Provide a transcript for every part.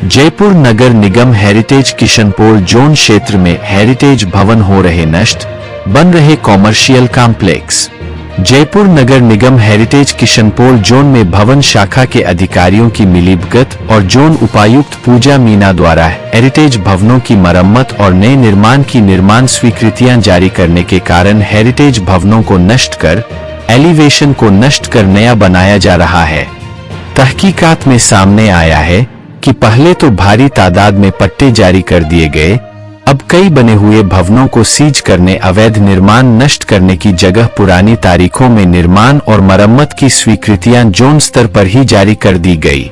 जयपुर नगर निगम heritage Kishanpol zone क्षेत्र में heritage भवन हो रहे नष्ट, बन रहे कॉमर्शियल कॉम्प्लेक्स। जयपुर नगर निगम हेरिटेज किशनपोल जोन में भवन शाखा के अधिकारियों की मिलीभगत और जोन उपायुक्त पूजा मीना द्वारा हेरिटेज भवनों की मरम्मत और नए निर्माण की निर्माण स्वीकृतियां जारी करने के कारण हेरिटेज भवनों को नष्ट कर एलिवेशन को नष्ट कर नया बनाया जा रहा है। तहकीकात में सामने आया है कि पहले तो भारी तादाद में पट्टे जारी कर दिए गए, अब कई बने हुए भवनों को सीज करने, अवैध निर्माण नष्ट करने की जगह पुरानी तारीखों में निर्माण और मरम्मत की स्वीकृतियां जोन स्तर पर ही जारी कर दी गई।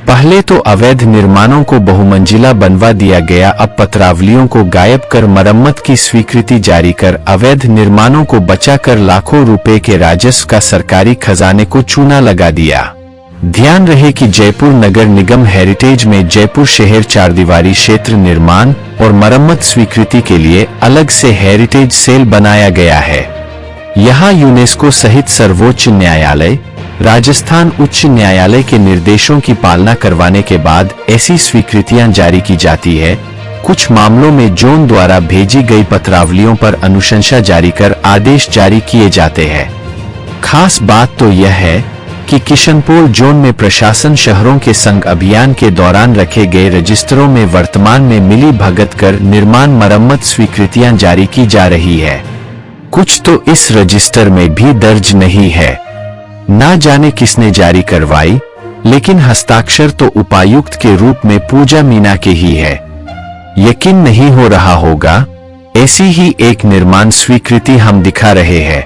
पहले तो अवैध निर्माणों को बहुमंजिला बनवा दिया गया, अब पत्रावलियों को गायब कर मरम्मत की स्वीकृति जारी कर अवैध निर्माणों को बचाकर लाखों रुपए के राजस्व का सरकारी खजाने को चूना लगा दिया। ध्यान रहे कि जयपुर नगर निगम हेरिटेज में जयपुर शहर चारदीवारी क्षेत्र निर्माण और मरम्मत स्वीकृति के लिए अलग से हेरिटेज सेल बनाया गया है। यहाँ यूनेस्को सहित सर्वोच्च न्यायालय, राजस्थान उच्च न्यायालय के निर्देशों की पालना करवाने के बाद ऐसी स्वीकृतियां जारी की जाती है। कुछ मामलों में जोन द्वारा भेजी गई पत्रावलियों पर अनुशंसा जारी कर आदेश जारी किए जाते हैं। खास बात तो यह है कि किशनपोल जोन में प्रशासन शहरों के संग अभियान के दौरान रखे गए रजिस्टरों में वर्तमान में मिली भगत कर निर्माण मरम्मत स्वीकृतियां जारी की जा रही है। कुछ तो इस रजिस्टर में भी दर्ज नहीं है, ना जाने किसने जारी करवाई, लेकिन हस्ताक्षर तो उपायुक्त के रूप में पूजा मीना के ही है। यकीन नहीं हो रहा होगा, ऐसी ही एक निर्माण स्वीकृति हम दिखा रहे हैं।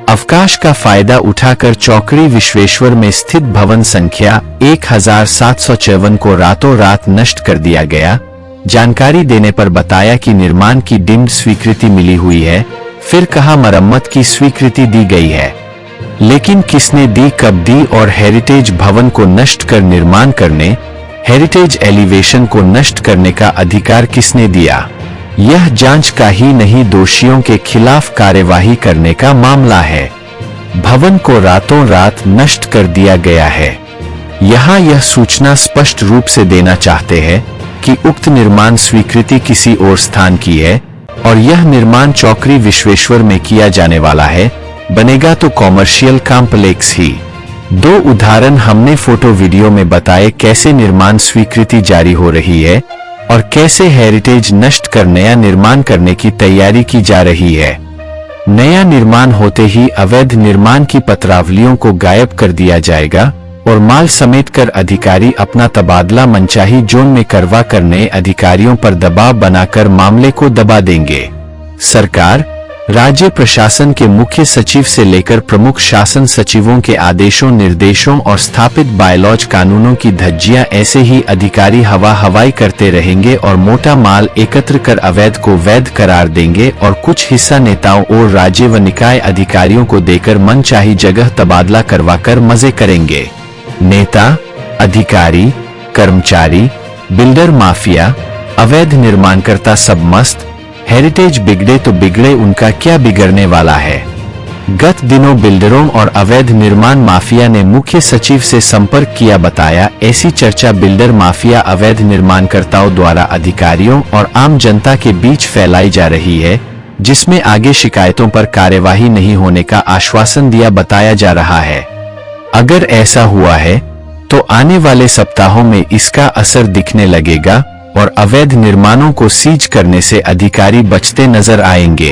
अवकाश का फायदा उठाकर चौकड़ी विश्वेश्वर में स्थित भवन संख्या 1754 को रातों रात नष्ट कर दिया गया। जानकारी देने पर बताया कि निर्माण की डीम्ड स्वीकृति मिली हुई है, फिर कहा मरम्मत की स्वीकृति दी गई है, लेकिन किसने दी, कब दी और हेरिटेज भवन को नष्ट कर निर्माण करने, हेरिटेज एलिवेशन को नष्ट करने का अधिकार किसने दिया? यह जांच का ही नहीं, दोषियों के खिलाफ कार्यवाही करने का मामला है। भवन को रातों रात नष्ट कर दिया गया है। यहाँ यह सूचना स्पष्ट रूप से देना चाहते हैं कि उक्त निर्माण स्वीकृति किसी और स्थान की है और यह निर्माण चौकड़ी विश्वेश्वर में किया जाने वाला है। बनेगा तो कॉमर्शियल कॉम्प्लेक्स ही। 2 उदाहरण हमने फोटो वीडियो में बताए कैसे निर्माण स्वीकृति जारी हो रही है और कैसे हेरिटेज नष्ट कर नया निर्माण करने की तैयारी की जा रही है। नया निर्माण होते ही अवैध निर्माण की पत्रावलियों को गायब कर दिया जाएगा और माल समेट कर अधिकारी अपना तबादला मनचाही जोन में करवा कर नए अधिकारियों पर दबाव बनाकर मामले को दबा देंगे। सरकार, राज्य प्रशासन के मुख्य सचिव से लेकर प्रमुख शासन सचिवों के आदेशों निर्देशों और स्थापित बायलॉज कानूनों की धज्जियां ऐसे ही अधिकारी हवा हवाई करते रहेंगे और मोटा माल एकत्र कर अवैध को वैध करार देंगे और कुछ हिस्सा नेताओं और राज्य व निकाय अधिकारियों को देकर मनचाही जगह तबादला करवाकर मजे करेंगे। नेता, अधिकारी, कर्मचारी, बिल्डर माफिया, अवैध निर्माणकर्ता सब मस्त। हेरिटेज बिगड़े तो बिगड़े, उनका क्या बिगड़ने वाला है। गत दिनों बिल्डरों और अवैध निर्माण माफिया ने मुख्य सचिव से संपर्क किया, बताया ऐसी चर्चा बिल्डर माफिया अवैध निर्माणकर्ताओं द्वारा अधिकारियों और आम जनता के बीच फैलाई जा रही है, जिसमें आगे शिकायतों पर कार्यवाही नहीं होने का आश्वासन दिया बताया जा रहा है। अगर ऐसा हुआ है तो आने वाले सप्ताहों में इसका असर दिखने लगेगा और अवैध निर्माणों को सीज करने से अधिकारी बचते नजर आएंगे,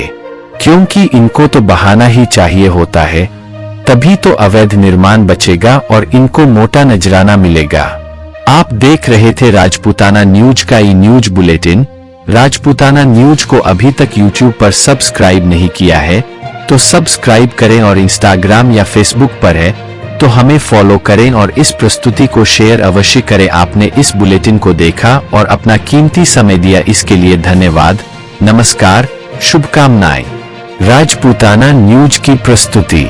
क्योंकि इनको तो बहाना ही चाहिए होता है, तभी तो अवैध निर्माण बचेगा और इनको मोटा नजराना मिलेगा। आप देख रहे थे राजपूताना न्यूज का ई-न्यूज बुलेटिन। राजपूताना न्यूज को अभी तक यूट्यूब पर सब्सक्राइब नहीं किया है तो सब्सक्राइब करें और इंस्टाग्राम या फेसबुक पर है तो हमें फॉलो करें और इस प्रस्तुति को शेयर अवश्य करें। आपने इस बुलेटिन को देखा और अपना कीमती समय दिया, इसके लिए धन्यवाद। नमस्कार, शुभकामनाएं। राजपूताना न्यूज की प्रस्तुति।